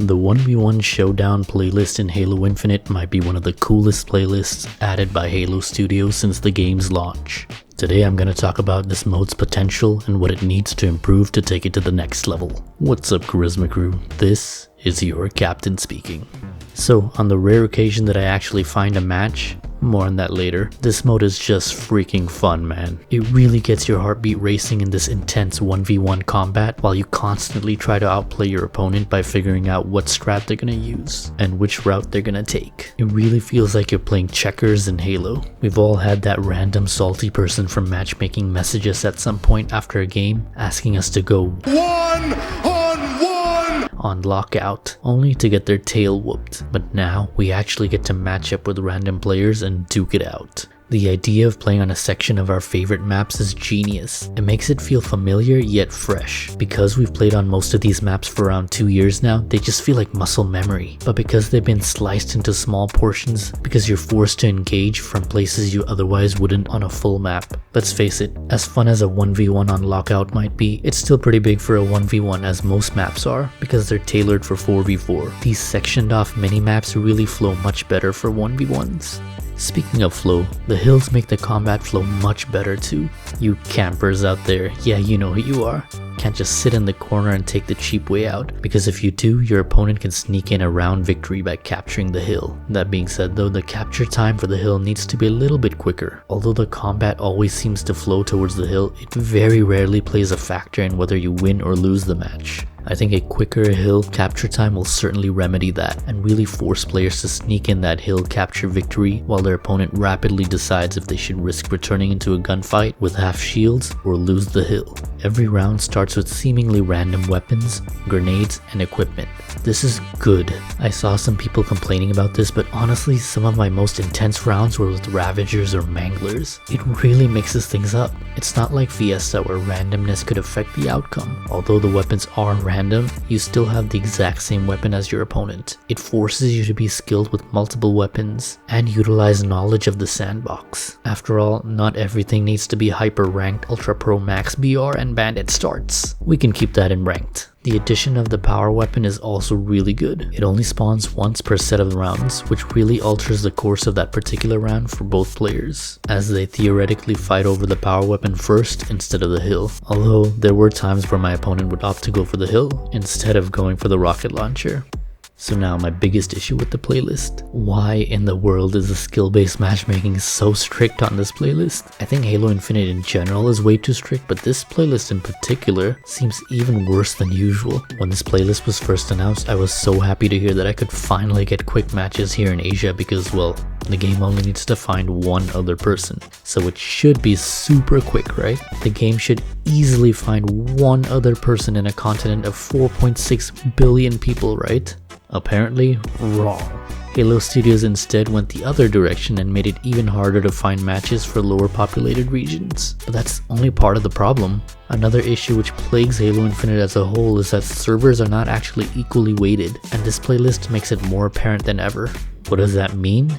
The 1v1 Showdown playlist in Halo Infinite might be one of the coolest playlists added by Halo Studios since the game's launch. Today I'm going to talk about this mode's potential and what it needs to improve to take it to the next level. What's up, Karizzma crew? This is your captain speaking. So, on the rare occasion that I actually find a match, more on that later, this mode is just freaking fun, man. It really gets your heartbeat racing in this intense 1v1 combat while you constantly try to outplay your opponent by figuring out what strat they're gonna use and which route they're gonna take. It really feels like you're playing checkers in Halo. We've all had that random salty person from matchmaking message us at some point after a game asking us to go on lockout, only to get their tail whooped. But now we actually get to match up with random players and duke it out. The idea of playing on a section of our favorite maps is genius. It makes it feel familiar yet fresh. Because we've played on most of these maps for around 2 years now, they just feel like muscle memory. But because they've been sliced into small portions, because you're forced to engage from places you otherwise wouldn't on a full map. Let's face it, as fun as a 1v1 on lockout might be, it's still pretty big for a 1v1 as most maps are, because they're tailored for 4v4. These sectioned off mini-maps really flow much better for 1v1s. Speaking of flow, the hills make the combat flow much better too. You campers out there, yeah, you know who you are. Can't just sit in the corner and take the cheap way out, because if you do, your opponent can sneak in a round victory by capturing the hill. That being said though, the capture time for the hill needs to be a little bit quicker. Although the combat always seems to flow towards the hill, it very rarely plays a factor in whether you win or lose the match. I think a quicker hill capture time will certainly remedy that and really force players to sneak in that hill capture victory while their opponent rapidly decides if they should risk returning into a gunfight with half shields or lose the hill. Every round starts with seemingly random weapons, grenades, and equipment. This is good. I saw some people complaining about this, but honestly some of my most intense rounds were with Ravagers or Manglers. It really mixes things up. It's not like Fiesta where randomness could affect the outcome. Although the weapons are random, you still have the exact same weapon as your opponent. It forces you to be skilled with multiple weapons and utilize knowledge of the sandbox. After all, not everything needs to be hyper ranked Ultra Pro Max BR and Bandit starts. We can keep that in ranked. The addition of the power weapon is also really good. It only spawns once per set of rounds, which really alters the course of that particular round for both players, as they theoretically fight over the power weapon first instead of the hill. Although there were times where my opponent would opt to go for the hill instead of going for the rocket launcher. So now my biggest issue with the playlist. Why in the world is the skill-based matchmaking so strict on this playlist? I think Halo Infinite in general is way too strict, but this playlist in particular seems even worse than usual. When this playlist was first announced, I was so happy to hear that I could finally get quick matches here in Asia because, well, the game only needs to find one other person. So it should be super quick, right? The game should easily find one other person in a continent of 4.6 billion people, right? Apparently wrong. Halo Studios instead went the other direction and made it even harder to find matches for lower populated regions. But that's only part of the problem. Another issue which plagues Halo Infinite as a whole is that servers are not actually equally weighted, and this playlist makes it more apparent than ever. What does that mean?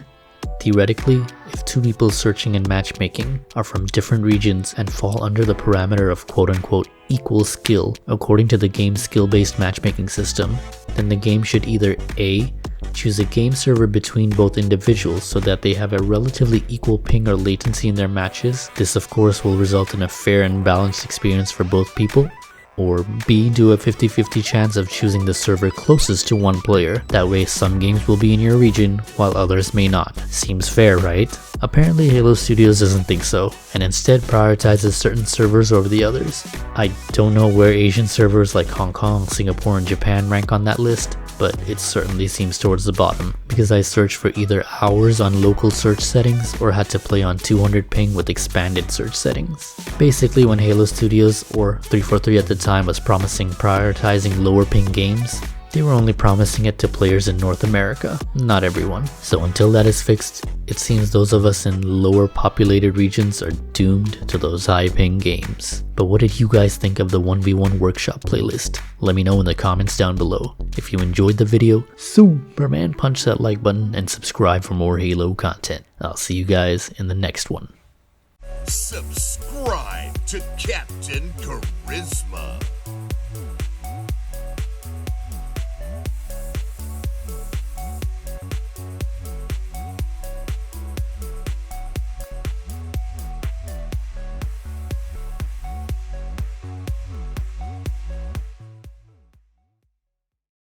Theoretically, if two people searching and matchmaking are from different regions and fall under the parameter of quote-unquote equal skill according to the game's skill-based matchmaking system, then the game should either A. choose a game server between both individuals so that they have a relatively equal ping or latency in their matches. This of course will result in a fair and balanced experience for both people. Or B. do a 50-50 chance of choosing the server closest to one player. That way some games will be in your region while others may not. Seems fair, right? Apparently Halo Studios doesn't think so, and instead prioritizes certain servers over the others. I don't know where Asian servers like Hong Kong, Singapore, and Japan rank on that list, but it certainly seems towards the bottom, because I searched for either hours on local search settings or had to play on 200 ping with expanded search settings. Basically, when Halo Studios, or 343 at the time, was promising prioritizing lower ping games, they were only promising it to players in North America, not everyone. So until that is fixed, it seems those of us in lower populated regions are doomed to those high ping games. But what did you guys think of the 1v1 workshop playlist? Let me know in the comments down below. If you enjoyed the video, Superman punch that like button and subscribe for more Halo content. I'll see you guys in the next one. Subscribe to Kaptain Karizzma.